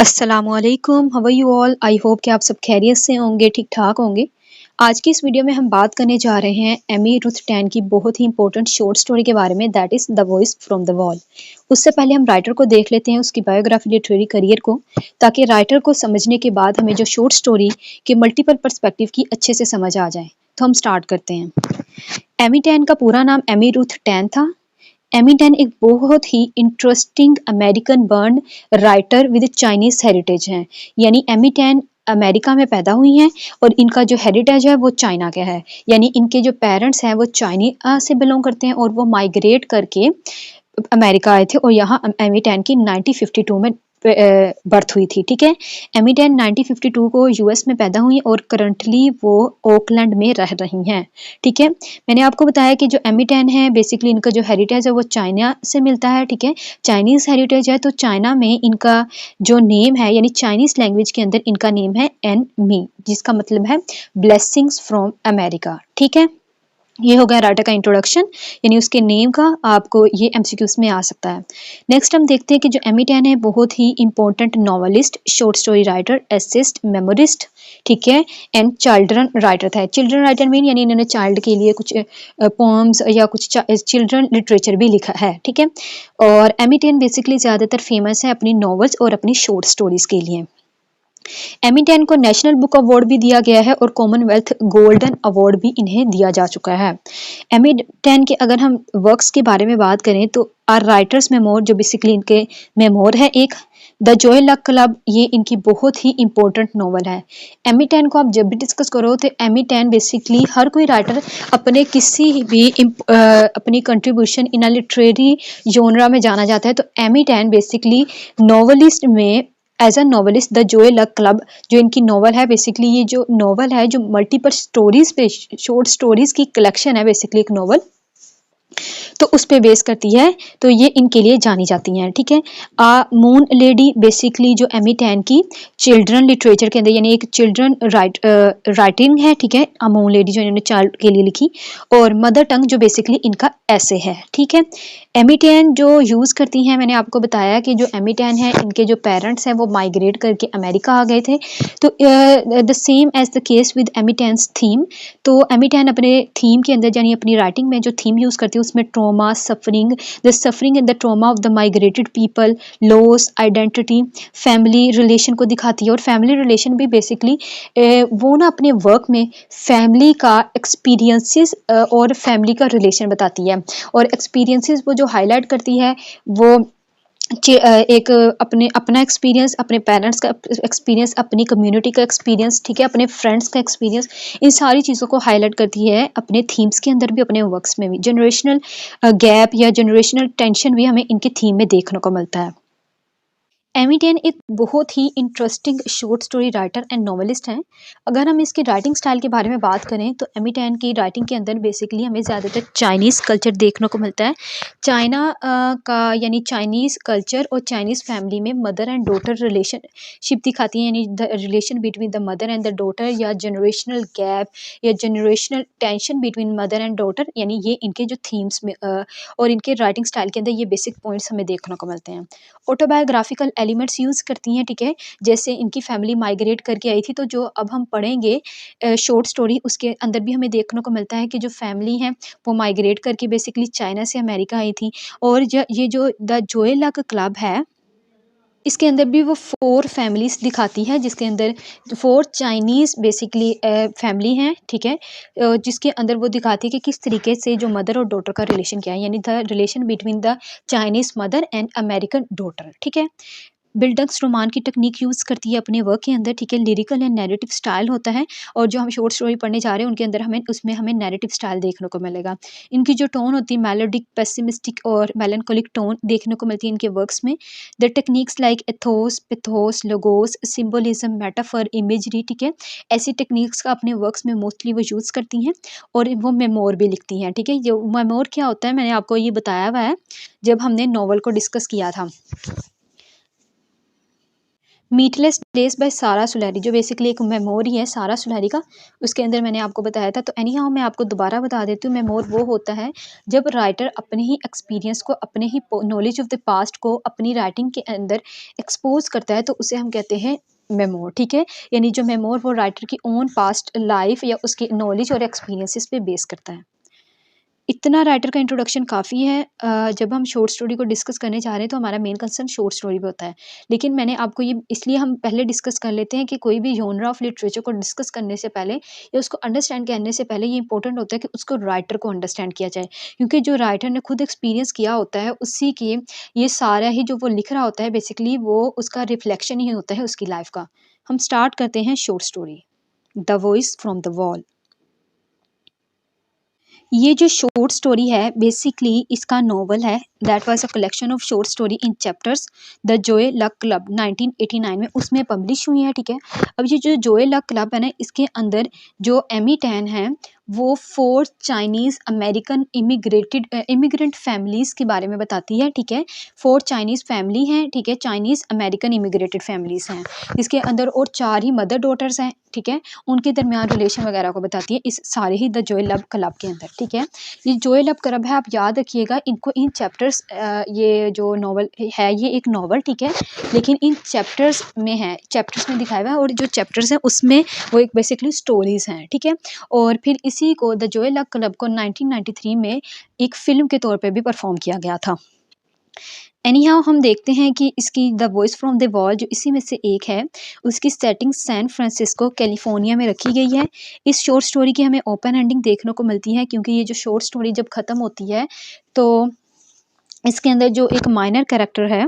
अस्सलामुअलैकुम, how are you all? I hope कि आप सब खैरियत से होंगे, ठीक-ठाक होंगे। आज की इस वीडियो में हम बात करने जा रहे हैं एमी रुथ टैन की बहुत ही इंपॉर्टेंट शॉर्ट स्टोरी के बारे में, that is the voice from the wall. उससे पहले हम राइटर को देख लेते हैं, उसकी बायोग्राफी, लिटरेरी करियर को, ताकि राइटर को समझने के बाद हमें जो शॉर्ट स्टोरी के मल्टीपल पर्सपेक्टिव की अच्छे से समझ आ जाए। तो हम स्टार्ट करते हैं। एमी टैन का पूरा नाम एमी रुथ टैन था। एमी टैन एक बहुत ही interesting American born writer with Chinese heritage हैं। यानी एमी टैन अमेरिका में पैदा हुई हैं और इनका जो हेरिटेज है वो चाइना का है। यानी इनके जो पेरेंट्स हैं वो चाइना से बिलोंग करते हैं और वो माइग्रेट करके अमेरिका आए थे और यहाँ एमी टैन की 1952 में बर्थ हुई थी। ठीक है, एमी टैन 1952 को यूएस में पैदा हुई और करंटली वो ओकलैंड में रह रही हैं। ठीक है, मैंने आपको बताया कि जो एमी टैन है बेसिकली इनका जो हेरिटेज है वो चाइना से मिलता है। ठीक है, चाइनीज हेरिटेज है, तो चाइना में इनका जो नेम है यानी चाइनीज लैंग्वेज के अंदर इनका नेम है एन मी, जिसका मतलब है ब्लेसिंग्स फ्रॉम अमेरिका। ठीक है, ये हो गया राइटर का इंट्रोडक्शन, यानी उसके नेम का आपको ये एमसीक्यूज में आ सकता है। नेक्स्ट हम देखते हैं कि जो एमी टैन है बहुत ही important novelist, short story writer, essayist, memoirist, ठीक है, एंड चिल्ड्रन राइटर था। चिल्ड्रन राइटर मीन यानी इन्होंने चाइल्ड के लिए कुछ पोम्स या कुछ चिल्ड्रन लिटरेचर भी लिखा है। ठीक है, और एमी टैन बेसिकली ज़्यादातर फेमस है अपनी नॉवेल्स और अपनी शॉर्ट स्टोरीज के लिए। एमी टैन को नेशनल बुक अवार्ड भी दिया गया है और कॉमनवेल्थ गोल्डन अवार्ड भी इन्हें दिया जा चुका है। एमी टैन के अगर हम वर्क्स के बारे में बात करें तो आर राइटर्स मेमोर, जो बेसिकली इनके मेमोर है एक, द जॉय लक क्लब, ये इनकी बहुत ही इंपॉर्टेंट नॉवल है। एमी टैन को आप जब भी डिस्कस करो तो एमी टैन बेसिकली हर कोई राइटर अपने किसी भी अपनी कंट्रीब्यूशन इन अ लिटरेरी जोनरा में जाना जाता है, तो एमी टैन बेसिकली नॉवलिस्ट में as a novelist the Joy Luck Club, जो इनकी नॉवल है बेसिकली, ये जो नॉवल है जो मल्टीपल स्टोरीज पे, शॉर्ट स्टोरीज की कलेक्शन है बेसिकली एक नॉवल, तो उस पे बेस करती है, तो ये इनके लिए जानी जाती हैं। ठीक है, मून लेडी बेसिकली जो एमी टैन की चिल्ड्रन लिटरेचर के अंदर यानी एक चिल्ड्रन राइटिंग है। ठीक है, मून लेडी जो इन्होंने चाइल्ड के लिए लिखी, और मदर टंग जो बेसिकली इनका ऐसे है। ठीक है, एमी टैन जो यूज़ करती हैं, मैंने आपको बताया कि जो एमी टैन है इनके जो पेरेंट्स हैं वो माइग्रेट करके अमेरिका आ गए थे, तो the same as the case with Amy Tan's theme, तो एमी टैन अपने थीम के अंदर यानी अपनी राइटिंग में जो थीम यूज़ करती है उसमें trauma, suffering, the suffering and the trauma of the migrated people, loss, identity, family relation को दिखाती है। और फैमिली रिलेशन भी बेसिकली वो ना अपने वर्क में फैमिली का एक्सपीरियंसेस और फैमिली का रिलेशन बताती है, और एक्सपीरियंसेस वो जो हाईलाइट करती है वो एक अपने अपना एक्सपीरियंस, अपने पेरेंट्स का एक्सपीरियंस, अपनी कम्युनिटी का एक्सपीरियंस, ठीक है, अपने फ्रेंड्स का एक्सपीरियंस, इन सारी चीज़ों को हाईलाइट करती है अपने थीम्स के अंदर भी, अपने वर्क्स में भी। जनरेशनल गैप या जनरेशनल टेंशन भी हमें इनके थीम में देखने को मिलता है। एमी टैन एक बहुत ही interesting short story writer and novelist हैं। अगर हम इसके राइटिंग स्टाइल के बारे में बात करें तो एमी टैन की राइटिंग के अंदर बेसिकली हमें ज़्यादातर चाइनीज़ कल्चर देखने को मिलता है। चाइना का यानी चाइनीज़ कल्चर और चाइनीज़ फैमिली में मदर एंड डॉटर रिलेशनशिप दिखाती है, यानी the relation between the mother and the daughter, या जनरेशनल गैप या generational tension between mother and daughter, यानी ये इनके जो थीम्स में और इनके राइटिंग स्टाइल के अंदर ये बेसिक पॉइंट्स हमें देखने को मिलते हैं। ऑटोबायोग्राफिकल एलिमेंट्स यूज़ करती हैं। ठीक है, जैसे इनकी फैमिली माइग्रेट करके आई थी, तो जो अब हम पढ़ेंगे शॉर्ट स्टोरी, उसके अंदर भी हमें देखने को मिलता है कि जो फैमिली है वो माइग्रेट करके बेसिकली चाइना से अमेरिका आई थी। और ये जो द जोए लक क्लब है, इसके अंदर भी वो 4 फैमिलीज़ दिखाती है, जिसके अंदर 4 चाइनीज़ बेसिकली फैमिली हैं। ठीक है, जिसके अंदर वो दिखाती है कि किस तरीके से जो मदर और डॉटर का रिलेशन क्या है, यानी the relation between the Chinese mother and American daughter. ठीक है, बिल्डक्स रोमान की टेक्निक यूज़ करती है अपने वर्क के अंदर। ठीक है, लिरिकल एंड नैरेटिव स्टाइल होता है, और जो हम शॉर्ट स्टोरी पढ़ने जा रहे हैं उनके अंदर हमें नैरेटिव स्टाइल देखने को मिलेगा। इनकी जो टोन होती है मेलोडिक, पेसिमिस्टिक और मेलैंकोलिक टोन देखने को मिलती है इनके वर्क्स में। The techniques like ethos, pathos, logos, symbolism, metaphor, imagery, ठीक है, ऐसी टेक्निक्स का अपने वर्क्स में मोस्टली वो यूज़ करती हैं, और वो मेमोर भी लिखती हैं। ठीक है, ये मेमोर क्या होता है मैंने आपको ये बताया हुआ है जब हमने नॉवल को डिस्कस किया था। मीटलेस डेज बाय सारा सुलहरी, जो बेसिकली एक मेमोरी है सारा सुलहरी का, उसके अंदर मैंने आपको बताया था। तो एनी हाउ मैं आपको दोबारा बता देती हूँ, मेमोर वो होता है जब राइटर अपने ही एक्सपीरियंस को, अपने ही नॉलेज ऑफ द पास्ट को अपनी राइटिंग के अंदर एक्सपोज करता है, तो उसे हम कहते हैं मेमोर। ठीक है, यानी जो मेमोर वो राइटर की ओन पास्ट लाइफ या उसकी नॉलेज और एक्सपीरियंसेस पे बेस करता है। इतना राइटर का इंट्रोडक्शन काफ़ी है। जब हम शॉर्ट स्टोरी को डिस्कस करने जा रहे हैं तो हमारा मेन कंसर्न शॉर्ट स्टोरी पे होता है। लेकिन मैंने आपको ये इसलिए हम पहले डिस्कस कर लेते हैं कि कोई भी जॉनरा ऑफ लिटरेचर को डिस्कस करने से पहले या उसको अंडरस्टैंड करने से पहले ये इंपॉर्टेंट होता है कि उसको राइटर को अंडरस्टैंड किया जाए। क्योंकि जो राइटर ने खुद एक्सपीरियंस किया होता है उसी के ये सारा ही जो वो लिख रहा होता है बेसिकली वो उसका रिफ्लेक्शन ही होता है उसकी लाइफ का। हम स्टार्ट करते हैं short story the voice from the wall. ये जो शॉर्ट स्टोरी है बेसिकली इसका नॉवल है, that was a collection of short story in chapters the Joy Luck club 1989 में उसमें पब्लिश हुई है। ठीक है, अब ये जो जोए लक क्लब है ना, इसके अंदर जो एमी टैन है वो 4 चाइनीज़ अमेरिकन इमिग्रेंट फैमिलीज़ के बारे में बताती है। ठीक है, 4 चाइनीज़ फैमिली हैं। ठीक है, चाइनीज़ अमेरिकन इमिग्रेटेड फैमिलीज़ हैं, इसके अंदर और 4 ही मदर डॉटर्स हैं। ठीक है, उनके दरमियान रिलेशन वगैरह को बताती है इस सारे ही द जोए लव क्लब के अंदर। ठीक है, ये जोए लव क्लब है, आप याद रखिएगा इनको, इन चैप्टर्स ये जो नॉवल है ये एक नॉवल, ठीक है, लेकिन इन चैप्टर्स में है, चैप्टर्स में दिखाया हुआ है, और जो चैप्टर्स हैं उसमें वो एक बेसिकली स्टोरीज हैं। ठीक है, और फिर इसी को द जोए लव क्लब को 1993 में एक फिल्म के तौर पे भी परफॉर्म किया गया था। एनी हाउ हम देखते हैं कि इसकी the voice from the wall जो इसी में से एक है, उसकी सेटिंग सैन फ्रांसिस्को कैलिफोर्निया में रखी गई है। इस शॉर्ट स्टोरी की हमें ओपन एंडिंग देखने को मिलती है, क्योंकि ये जो शॉर्ट स्टोरी जब ख़त्म होती है तो इसके अंदर जो एक माइनर कैरेक्टर है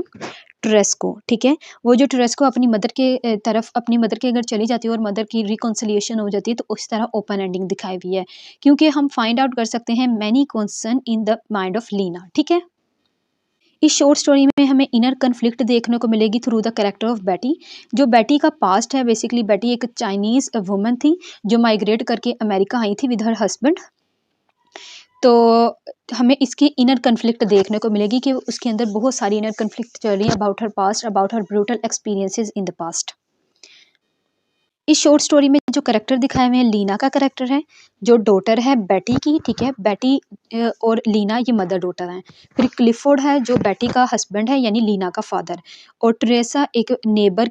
ट्रेस्को, ठीक है, वो जो ट्रेस्को अपनी मदर के तरफ अपनी मदर के घर चली जाती है और मदर की रिकॉन्सिलिएशन हो जाती है, तो उस तरह ओपन एंडिंग दिखाई हुई है, क्योंकि हम फाइंड आउट कर सकते हैं many concern in the mind of Lina. ठीक है, इस शॉर्ट स्टोरी में हमें इनर कन्फ्लिक्ट देखने को मिलेगी थ्रू द कैरेक्टर ऑफ बेटी। जो बेटी का पास्ट है, बेसिकली बेटी एक चाइनीज़ वुमन थी जो माइग्रेट करके अमेरिका आई थी विद हर हस्बैंड। तो हमें इसकी इनर कन्फ्लिक्ट देखने को मिलेगी कि उसके अंदर बहुत सारी इनर कन्फ्लिक्ट चल रही है about her past, about her brutal experiences in the past. इस शॉर्ट स्टोरी में जो कैरेक्टर दिखाए हुए हैं, लीना का कैरेक्टर है जो डॉटर है बेटी की। ठीक है, बेटी और लीना ये मदर डॉटर हैं। फिर क्लिफोर्ड है जो बेटी का हस्बैंड है, यानी लीना का फादर। और ट्रेसा एक नेबर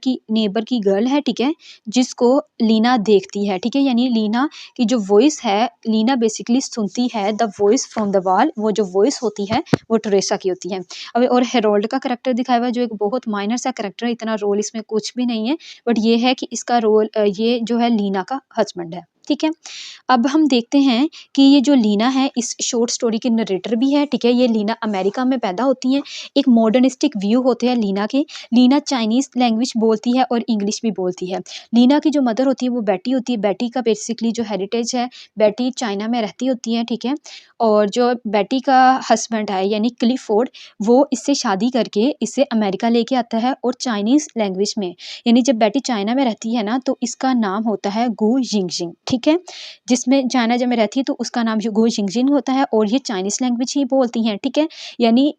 की गर्ल है, ठीक है, जिसको लीना देखती है। ठीक है, यानी लीना की जो वॉइस है, लीना बेसिकली सुनती है the voice from the wall, वो जो वॉइस होती है वो ट्रेसा की होती है। अब और हेरोल्ड का कैरेक्टर दिखाया हुआ है जो एक बहुत माइनर सा कैरेक्टर है, इतना रोल इसमें कुछ भी नहीं है, बट ये है कि इसका रोल ये जो है लीना का हस्बैंड है। ठीक है, अब हम देखते हैं कि ये जो लीना है इस शॉर्ट स्टोरी की नरेटर भी है। ठीक है, ये लीना अमेरिका में पैदा होती हैं, एक मॉडर्निस्टिक व्यू होते हैं लीना के। लीना चाइनीज़ लैंग्वेज बोलती है और इंग्लिश भी बोलती है। लीना की जो मदर होती है वो बेटी होती है, बेटी का बेसिकली जो हेरिटेज है, बेटी चाइना में रहती होती है। ठीक है, और जो बेटी का हस्बैंड है यानी क्लिफोर्ड, वो इससे शादी करके इसे अमेरिका लेके आता है, और चाइनीज़ लैंग्वेज में, यानी जब बेटी चाइना में रहती है ना तो इसका नाम होता है गु जिंगजिंग। ठीक है, जिसमें चाइना जब में रहती है तो उसका नाम जो गु जिंगजिंग होता है, और ये चाइनीज़ लैंग्वेज ही बोलती हैं। ठीक है, यानी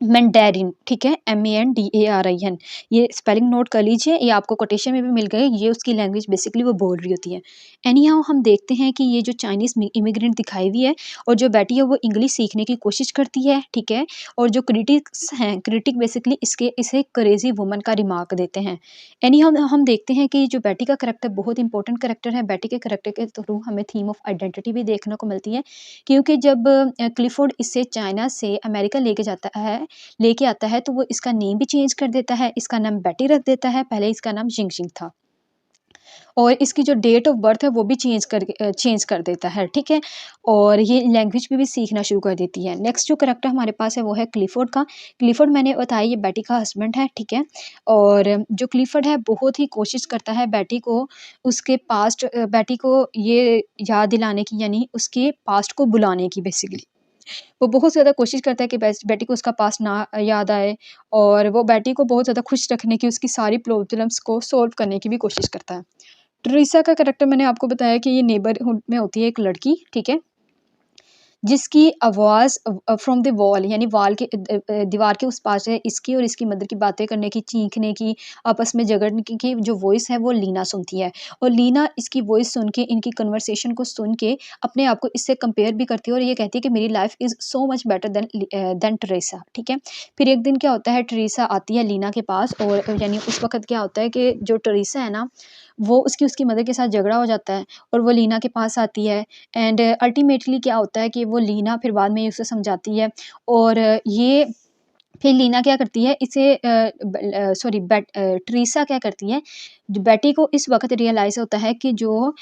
मैंडेरिन। ठीक है, MANDARIN, ये स्पेलिंग नोट कर लीजिए, ये आपको कोटेशन में भी मिल गए, ये उसकी लैंग्वेज बेसिकली वो बोल रही होती है। एनी हाउ हम देखते हैं कि ये जो चाइनीज़ इमिग्रेंट दिखाई हुई है और जो बेटी है वो इंग्लिश सीखने की कोशिश करती है। ठीक है, और जो क्रिटिक्स हैं, क्रिटिक बेसिकली इसे क्रेजी वुमन का रिमार्क देते हैं। एनी हाउ हम देखते हैं कि जो बेटी का करेक्टर बहुत इंपॉर्टेंट करेक्टर है, बेटी के करेक्टर के थ्रू हमें थीम ऑफ आइडेंटिटी भी देखने को मिलती है, क्योंकि जब क्लिफोर्ड इसे चाइना से अमेरिका लेके आता है तो वो इसका नेम भी चेंज कर देता है, इसका नाम बेटी रख देता है, पहले इसका नाम जिंगजिंग था, और इसकी जो डेट ऑफ बर्थ है वो भी चेंज कर देता है। ठीक है, और ये लैंग्वेज भी सीखना शुरू कर देती है। नेक्स्ट जो करेक्टर हमारे पास है वो है क्लिफोर्ड का। क्लिफोर्ड मैंने बताया ये बेटी का हस्बैंड है। ठीक है, और जो क्लिफोर्ड है बहुत ही कोशिश करता है बेटी को उसके पास्ट बेटी को ये याद दिलाने की, यानी उसके पास्ट को बुलाने की। बेसिकली वो बहुत ज़्यादा कोशिश करता है कि बेटी को उसका पास्ट ना याद आए, और वो बेटी को बहुत ज़्यादा खुश रखने की, उसकी सारी प्रॉब्लम्स को सॉल्व करने की भी कोशिश करता है। ट्रीसा का कैरेक्टर मैंने आपको बताया कि ये नेबरहुड में होती है एक लड़की। ठीक है, जिसकी आवाज़ फ्रॉम द वॉल यानी वॉल के दीवार के उस पार से इसकी और इसकी मदर की बातें करने की, चीखने की, आपस में झगड़ने की जो वॉइस है वो लीना सुनती है। और लीना इसकी वॉइस सुन के, इनकी कन्वर्सेशन को सुन के अपने आप को इससे कंपेयर भी करती है और ये कहती है कि मेरी life is so much better than Teresa, ठीक है। फिर एक दिन क्या होता है, टेरेसा आती है लीना के पास और यानी उस वक़्त क्या होता है कि जो टेरेसा है ना, वो उसकी मदर के साथ झगड़ा हो जाता है और वो लीना के पास आती है। एंड अल्टीमेटली क्या होता है कि वो लीना फिर बाद में उसे समझाती है और ये फिर लीना क्या करती है, इसे टेरेसा क्या करती है, बेटी को इस वक़्त रियलाइज़ होता है कि जो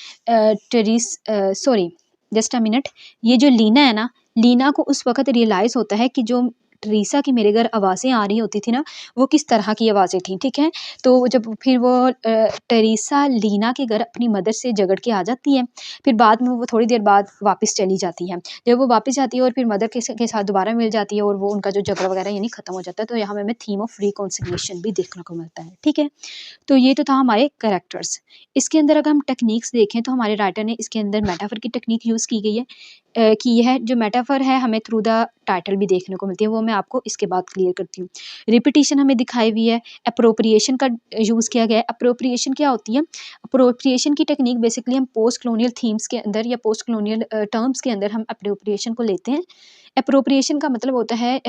जस्ट अ मिनट, ये जो लीना है ना, लीना को उस वक़्त रियलाइज़ होता है कि जो टेरेसा की मेरे घर आवाज़ें आ रही होती थी ना, वो किस तरह की आवाज़ें थी, ठीक है? तो जब फिर वो टेरेसा लीना के घर अपनी मदर से झगड़ के आ जाती है, फिर बाद में वो थोड़ी देर बाद वापस चली जाती है। जब वो वापस जाती है और फिर मदर के साथ दोबारा मिल जाती है और वो उनका जो झगड़ा वगैरह यानी खत्म हो जाता है, तो यहाँ हमें थीम ऑफ रिकॉन्सिलिएशन भी देखने को मिलता है, ठीक है? तो ये तो था हमारे कैरेक्टर्स। इसके अंदर अगर हम टेक्निक्स देखें तो हमारे राइटर ने इसके अंदर मेटाफर की टेक्निक यूज़ की गई है। कि यह जो मेटाफर है हमें थ्रू द टाइटल भी देखने को मिलती है, वो मैं आपको इसके बाद क्लियर करती हूँ। रिपिटिशन हमें दिखाई हुई है, एप्रोप्रिएशन का यूज़ किया गया है। एप्रोप्रिएशन क्या होती है? एप्रोप्रिएशन की टेक्निक बेसिकली हम पोस्ट कॉलोनियल थीम्स के अंदर या पोस्ट कॉलोनियल टर्म्स के अंदर हम एप्रोप्रिएशन को लेते हैं। एप्रोप्रिएशन का मतलब होता है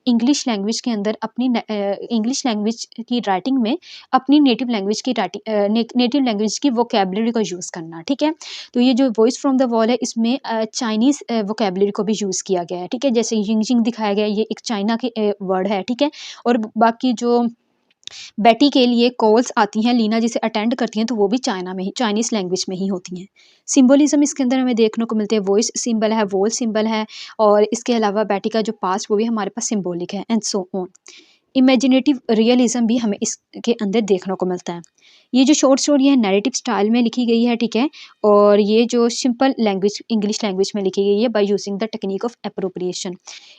इंग्लिश लैंग्वेज के अंदर अपनी इंग्लिश लैंग्वेज की राइटिंग में अपनी नेटिव लैंग्वेज की नेटिव लैंग्वेज की वोकैबुलरी को यूज़ करना, ठीक है? तो ये जो वॉइस फ्रॉम द वॉल है, इसमें चाइनीज़ वोकैबुलरी को भी यूज़ किया गया है, ठीक है? जैसे यिंगजिंग दिखाया गया है, ये एक चाइना के वर्ड है, ठीक है? और बाकी जो बेटी के लिए कॉल्स आती हैं, लीना जिसे अटेंड करती हैं, तो वो भी चाइना में ही, चाइनीज़ लैंग्वेज में ही होती हैं। सिंबोलिज़्म इसके अंदर हमें देखने को मिलते हैं, वॉइस सिंबल है, वॉल सिंबल है और इसके अलावा बेटी का जो पास्ट वो भी हमारे पास सिंबॉलिक है and so on. Imaginative realism भी हमें इसके अंदर देखने को मिलता है। ये जो शॉर्ट स्टोरी है नैरेटिव स्टाइल में लिखी गई है, ठीक है? और ये जो सिंपल लैंग्वेज इंग्लिश लैंग्वेज में लिखी गई है by using the technique of appropriation.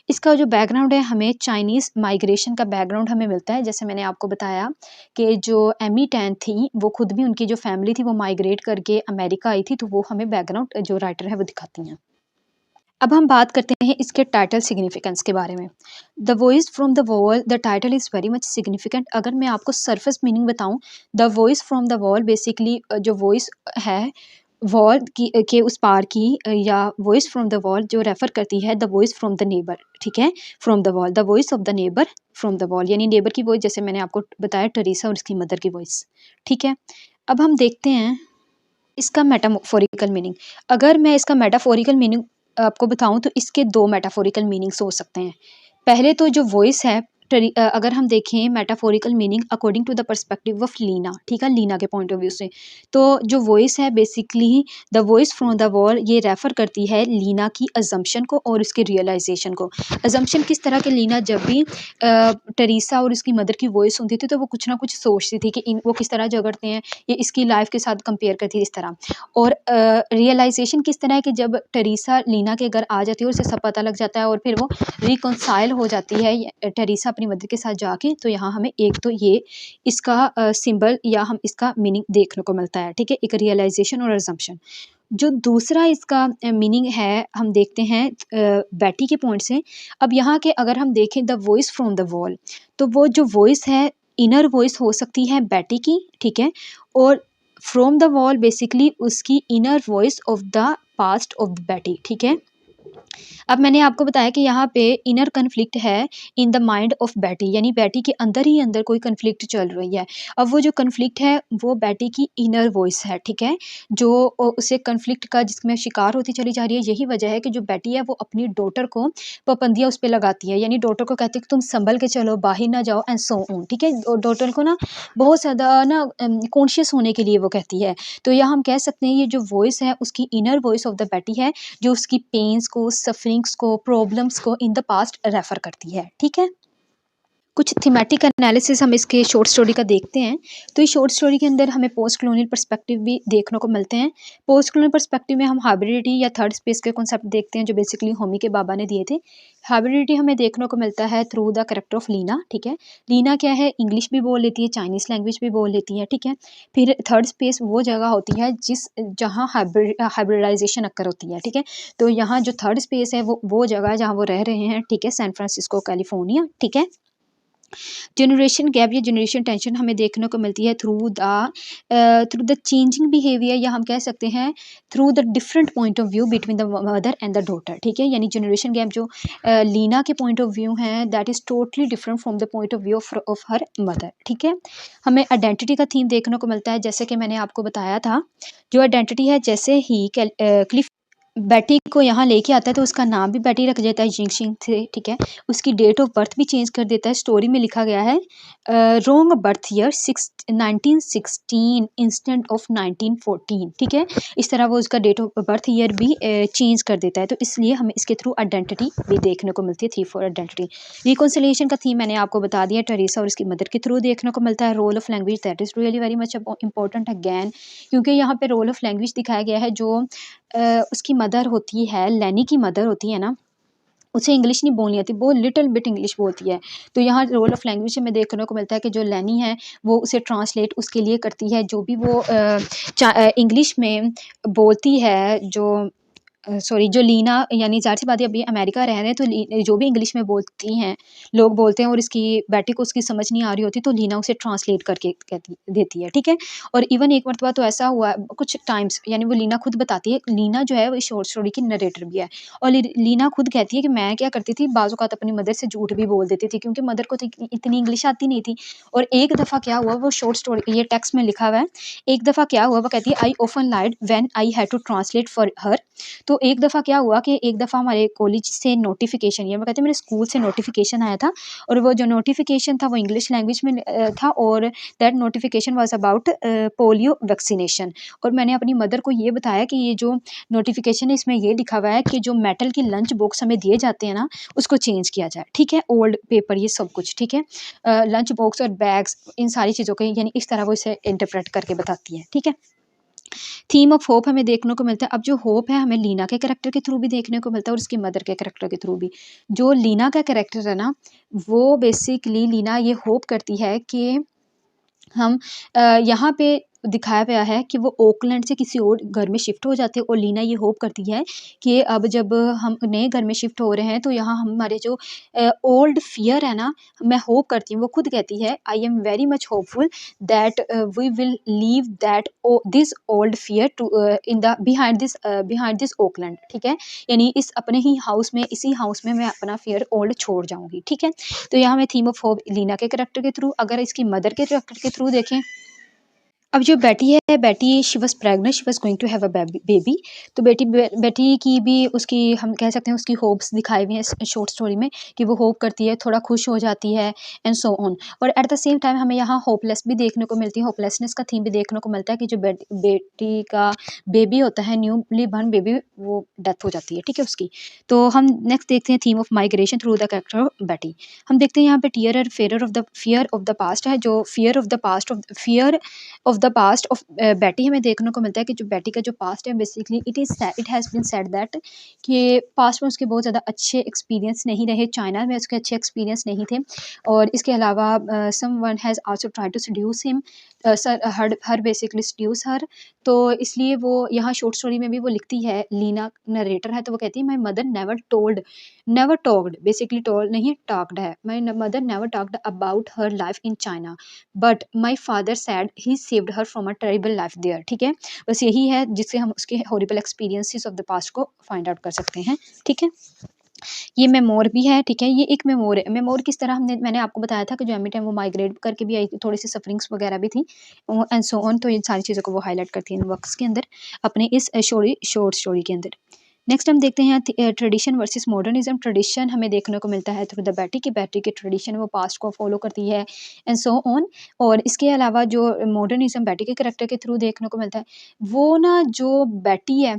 इसका जो बैकग्राउंड है, हमें चाइनीज़ माइग्रेशन का बैकग्राउंड हमें मिलता है। जैसे मैंने आपको बताया कि जो एमी टैन थी, वो खुद भी, उनकी जो फैमिली थी वो माइग्रेट करके अमेरिका आई थी, तो वो हमें बैकग्राउंड जो राइटर है वो दिखाती हैं। अब हम बात करते हैं इसके टाइटल सिग्निफिकेंस के बारे में। The voice from the wall, the title is very much significant. अगर मैं आपको सरफेस मीनिंग बताऊँ, the voice from the wall basically जो वॉइस है वॉल की के उस पार की, या वॉइस फ्रॉम द वॉल जो रेफर करती है the voice from the neighbour, ठीक है? From the wall, the voice of the neighbour from the wall, यानी नेबर की वॉइस, जैसे मैंने आपको बताया टेरेसा और उसकी मदर की वॉइस, ठीक है? अब हम देखते हैं इसका मेटाफोरिकल मीनिंग। अगर मैं इसका मेटाफोरिकल मीनिंग आपको बताऊँ, तो इसके 2 मेटाफोरिकल मीनिंग्स हो सकते हैं। पहले तो जो वॉइस है, अगर हम देखें metaphorical meaning according to the perspective of Lina, ठीक है? लीना के पॉइंट ऑफ व्यू से। तो जो वॉइस है basically the voice from the wall, ये रेफ़र करती है लीना की असम्पशन को और उसके रियलाइज़ेशन को। असम्पशन किस तरह के? लीना जब भी टेरेसा और इसकी मदर की वॉइस सुनती थी, तो वो कुछ ना कुछ सोचती थी कि वो किस तरह झगड़ते हैं, ये इसकी लाइफ़ के साथ कंपेयर करती थी इस तरह। और रियलाइज़ेशन किस तरह है कि जब टेरेसा लीना के घर आ जाती है और उसे सब पता लग जाता है और फिर वो रिकॉन्साइल हो जाती है टेरेसा अपनी मदर के साथ जाके, तो यहाँ हमें एक तो ये इसका सिंबल या हम इसका मीनिंग देखने को मिलता है, ठीक है? एक रियलाइज़ेशन और असम्पशन। जो दूसरा इसका मीनिंग है, हम देखते हैं बेटी के पॉइंट से। अब यहाँ के अगर हम देखें the voice from the wall, तो वो जो वॉइस है, इनर वॉइस हो सकती है बेटी की, ठीक है? और फ्रॉम द वॉल बेसिकली उसकी inner voice of the past of the बेटी, ठीक है? अब मैंने आपको बताया कि यहाँ पे इनर कन्फ्लिक्ट है इन द माइंड ऑफ बेटी, यानी बेटी के अंदर ही अंदर कोई कन्फ्लिक्ट चल रही है। अब वो जो कन्फ्लिक्ट है वो बेटी की इनर वॉइस है, ठीक है? जो उसे कन्फ्लिक्ट का जिसमें शिकार होती चली जा रही है, यही वजह है कि जो बेटी है वो अपनी डॉटर को पाबंदियाँ उस पे लगाती है, यानी डॉटर को कहती है कि तुम संभल के चलो, बाहर ना जाओ एंड सो ऑन, ठीक है? और डॉटर को ना बहुत ज़्यादा ना कॉन्शियस होने के लिए वो कहती है। तो यहाँ हम कह सकते हैं ये जो वॉइस है उसकी इनर वॉइस ऑफ द बेटी है, जो उसकी पेन्स को, सफरिंग्स को, प्रॉब्लम्स को इन द पास्ट रेफ़र करती है, ठीक है? कुछ थीमेटिक एनालिसिस हम इसके शॉर्ट स्टोरी का देखते हैं। तो इस शॉर्ट स्टोरी के अंदर हमें पोस्ट कॉलोनियल पर्सपेक्टिव भी देखने को मिलते हैं। पोस्ट कॉलोनियल पर्सपेक्टिव में हम हाइब्रिडिटी या थर्ड स्पेस के कॉन्सेप्ट देखते हैं जो बेसिकली होमी के बाबा ने दिए थे। हाइब्रिडिटी हमें देखने को मिलता है through the character of Lina, ठीक है। लीना क्या है, इंग्लिश भी बोल लेती है, चाइनीज़ लैंग्वेज भी बोल लेती है, ठीक है। फिर थर्ड स्पेस वो जगह होती है जहाँ हाइब्रिडाइजेशन अक्कर होती है, ठीक है। तो यहाँ जो थर्ड स्पेस है वो जगह है जहाँ वो रह रहे हैं, ठीक है, सैन फ्रांसिस्को कैलिफोर्निया, ठीक है। जनरेशन गैप या जनरेशन टेंशन हमें देखने को मिलती है थ्रू द चेंजिंग बिहेवियर, या हम कह सकते हैं through the different point of view between the mother and the daughter, ठीक है। यानी जनरेशन गैप जो लीना के पॉइंट ऑफ व्यू हैं that is totally different from the point of view of her mother, ठीक है। हमें आइडेंटिटी का थीम देखने को मिलता है, जैसे कि मैंने आपको बताया था। जो आइडेंटिटी है, जैसे ही क्लिफ बेटी को यहाँ लेके आता है तो उसका नाम भी बेटी रख देता है जिंगशिंग से, ठीक है। उसकी डेट ऑफ बर्थ भी चेंज कर देता है। स्टोरी में लिखा गया है रोंग बर्थ ईयर 1916 इंस्टेंट ऑफ 1914, ठीक है। इस तरह वो उसका डेट ऑफ बर्थ ईयर भी चेंज कर देता है। तो इसलिए हमें इसके थ्रू आइडेंटिटी भी देखने को मिलती है, थी फॉर आइडेंटिटी। रिकॉन्सिलिएशन का थीम मैंने आपको बता दिया, टेरेसा और उसकी मदर के थ्रू देखने को मिलता है। Role of language that is really very much important again, क्योंकि यहाँ पे रोल ऑफ लैंग्वेज दिखाया गया है। जो उसकी मदर होती है, लैनी की मदर होती है ना, उसे इंग्लिश नहीं बोलनी आती, वो लिटिल बिट इंग्लिश बोलती है। तो यहाँ रोल ऑफ लैंग्वेज में देखने को मिलता है कि जो लैनी है वो उसे ट्रांसलेट उसके लिए करती है। जो भी वो इंग्लिश में बोलती है, जो लीना, यानी ज़ाहिर सी बात है अभी अमेरिका रह रहे हैं, तो जो भी इंग्लिश में बोलती हैं, लोग बोलते हैं और इसकी बेटी को उसकी समझ नहीं आ रही होती, तो लीना उसे ट्रांसलेट करके देती है, ठीक है। और इवन एक मरतबा तो ऐसा हुआ कुछ टाइम्स, यानी वो लीना खुद बताती है, लीना जो है वो शॉर्ट स्टोरी की नरेटर भी है। और लीना खुद कहती है कि मैं क्या करती थी, बाज़ औक़ात अपनी मदर से झूठ भी बोल देती थी, क्योंकि मदर को तो इतनी इंग्लिश आती नहीं थी। और एक दफ़ा क्या हुआ, वो शॉर्ट स्टोरी ये टेक्स्ट में लिखा हुआ है। एक दफ़ा क्या हुआ, वो कहती है I often lied when I had to translate for her. तो एक दफ़ा क्या हुआ कि एक दफ़ा हमारे कॉलेज से नोटिफिकेशन, या मैं कहती हूँ मेरे स्कूल से नोटिफिकेशन आया था, और वो जो नोटिफिकेशन था वो इंग्लिश लैंग्वेज में था, और that notification was about polio vaccination. और मैंने अपनी मदर को ये बताया कि ये जो नोटिफिकेशन है इसमें ये लिखा हुआ है कि जो मेटल के लंच बॉक्स हमें दिए जाते हैं ना, उसको चेंज किया जाए, ठीक है। ओल्ड पेपर ये सब कुछ, ठीक है। लंच बॉक्स और बैग्स, इन सारी चीज़ों को यानी इस तरह वो इसे इंटरप्रेट करके बताती है, ठीक है। थीम ऑफ होप हमें देखने को मिलता है। अब जो होप है हमें लीना के कैरेक्टर के थ्रू भी देखने को मिलता है और उसकी मदर के कैरेक्टर के थ्रू भी। जो लीना का कैरेक्टर है ना, वो बेसिकली लीना ये होप करती है कि हम यहाँ पे दिखाया गया है कि वो ओकलैंड से किसी और घर में शिफ्ट हो जाते हैं, और लीना ये होप करती है कि अब जब हम नए घर में शिफ्ट हो रहे हैं तो यहाँ हमारे जो ओल्ड फियर है ना, मैं होप करती हूँ, वो खुद कहती है I am very much hopeful that we will leave that this old fear to in the behind this Oakland, ठीक है। यानी इस अपने ही हाउस में, इसी हाउस में मैं अपना फियर ओल्ड छोड़ जाऊँगी, ठीक है। तो यहाँ मैं थीम ऑफ होप लीना के कैरेक्टर के थ्रू, अगर इसकी मदर के कैरेक्टर के थ्रू देखें, अब जो बेटी है, बेटी she was pregnant, she was going to have a baby. तो बेटी की भी उसकी, हम कह सकते हैं उसकी होप्स दिखाए हुए हैं इस शॉर्ट स्टोरी में, कि वो होप करती है, थोड़ा खुश हो जाती है एंड सो ऑन। और एट द सेम टाइम हमें यहाँ होपलेस भी देखने को मिलती है, होपलेसनेस का थीम भी देखने को मिलता है कि जो बेटी का बेबी होता है, न्यूली बॉर्न बेबी, वो डेथ हो जाती है, ठीक है उसकी। तो हम नेक्स्ट देखते हैं theme of migration through the character of बेटी। हम देखते हैं यहाँ पे फियर ऑफ द पास्ट है, जो fear of the past of बेटी हमें देखने को मिलता है कि जो बेटी का जो पास्ट है, basically it has been said that कि पास्ट में उसके बहुत ज़्यादा अच्छे एक्सपीरियंस नहीं रहे, चाइना में उसके अच्छे एक्सपीरियंस नहीं थे। और इसके अलावा someone has also try to seduce him, her basically seduce her. तो इसलिए वो यहाँ शॉर्ट स्टोरी में भी वो लिखती है, लीना नरेटर है, तो वो कहती है my mother never talked, basically told नहीं टॉक्ड है, my mother never talked about her life in China, but my father said he saved her from a terrible life there, ठीक है। बस यही है जिससे हम उसके horrible experiences of the past को फाइंड आउट कर सकते हैं, ठीक है। ये मेमोर भी है, ठीक है। ये एक मेमोर है। मेमोर किस तरह मैंने आपको बताया था कि जो एमी टाइम वो माइग्रेट करके भी आई थी, थोड़ी सी सफरिंग्स वगैरह भी थी एंड सो ऑन। तो इन सारी चीज़ों को वो हाईलाइट करती है इन वर्क्स के अंदर, अपने इस शॉर्ट स्टोरी के अंदर। नेक्स्ट हम देखते हैं ट्रेडिशन वर्सेस मॉडर्निज्म। ट्रेडिशन हमें देखने को मिलता है थ्रू द बैटी की बैटी की ट्रेडिशन वो पास्ट को फॉलो करती है एंड सो ऑन। और इसके अलावा जो मॉडर्निज्म बैटी के करेक्टर के थ्रू देखने को मिलता है, वो ना जो बैटी है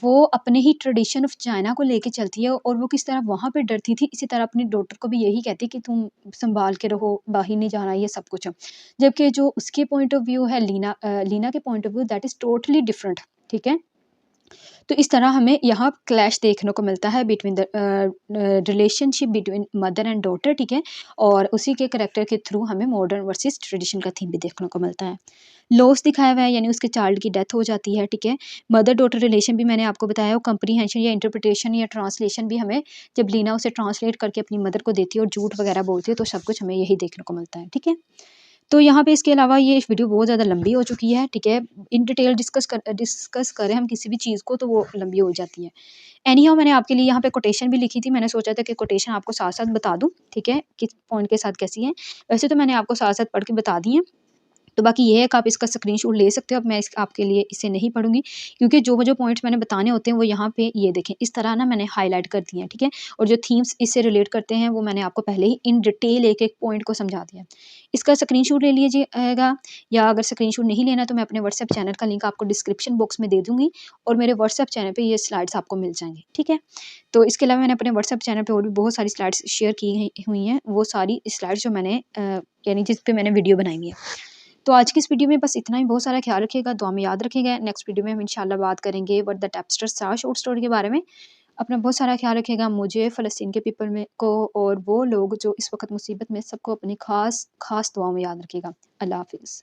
वो अपने ही ट्रेडिशन ऑफ चाइना को लेके चलती है और वो किस तरह वहाँ पे डरती थी, इसी तरह अपनी डॉटर को भी यही कहती कि तुम संभाल के रहो, बाहर नहीं जाना, ये सब कुछ। जबकि जो उसके पॉइंट ऑफ व्यू है लीना के point of view that is totally different. ठीक है, तो इस तरह हमें यहाँ क्लैश देखने को मिलता है between the relationship between mother and daughter. ठीक है, और उसी के करेक्टर के थ्रू हमें मॉडर्न वर्सेस ट्रेडिशन का थीम भी देखने को मिलता है। लॉस दिखाया हुआ है, यानी उसके चाइल्ड की डेथ हो जाती है। ठीक है, मदर डॉटर रिलेशन भी मैंने आपको बताया, वो कंप्रीहेंशन या इंटरप्रिटेशन या ट्रांसलेशन भी हमें, जब लीना उसे ट्रांसलेट करके अपनी मदर को देती है और झूठ वगैरह बोलती है, तो सब कुछ हमें यही देखने को मिलता है। ठीक है, तो यहाँ पे इसके अलावा ये वीडियो बहुत ज़्यादा लंबी हो चुकी है। ठीक है, इन डिटेल डिस्कस करें हम किसी भी चीज़ को तो वो लंबी हो जाती है। एनी हाउ मैंने आपके लिए यहाँ पे कोटेशन भी लिखी थी, मैंने सोचा था कि कोटेशन आपको साथ साथ बता दूँ। ठीक है, किस पॉइंट के साथ कैसी है, वैसे तो मैंने आपको साथ साथ पढ़ के बता दी है। तो बाकी ये है कि आप इसका स्क्रीनशॉट ले सकते हो। अब मैं आपके लिए इसे नहीं पढ़ूंगी, क्योंकि जो जो पॉइंट्स मैंने बताने होते हैं वो यहाँ पे ये देखें इस तरह ना मैंने हाईलाइट कर दिए हैं। ठीक है, और जो थीम्स इससे रिलेट करते हैं वो मैंने आपको पहले ही इन डिटेल एक एक पॉइंट को समझा दिया। इसका स्क्रीनशॉट ले लीजिएगा, या अगर स्क्रीनशॉट नहीं लेना तो मैं अपने व्हाट्सएप चैनल का लिंक आपको डिस्क्रिप्शन बॉक्स में दे दूंगी, और मेरे व्हाट्सएप चैनल पर ये स्लाइड्स आपको मिल जाएंगी। ठीक है, तो इसके अलावा मैंने अपने व्हाट्सएप चैनल पर और भी बहुत सारी स्लाइड्स शेयर की हुई हैं, वो सारी स्लाइड्स जो मैंने यानी जिस पे मैंने वीडियो बनाई हुई है। तो आज की इस वीडियो में बस इतना ही। बहुत सारा ख्याल रखिएगा, दुआ में याद रखिएगा। नेक्स्ट वीडियो में हम इंशाल्लाह बात करेंगे what the tapster star short story के बारे में। अपना बहुत सारा ख्याल रखिएगा, मुझे, फ़लस्तीन के पीपल में को और वो लोग जो इस वक्त मुसीबत में, सबको अपनी खास खास दुआओं में याद रखिएगा। अल्लाह हाफिज़।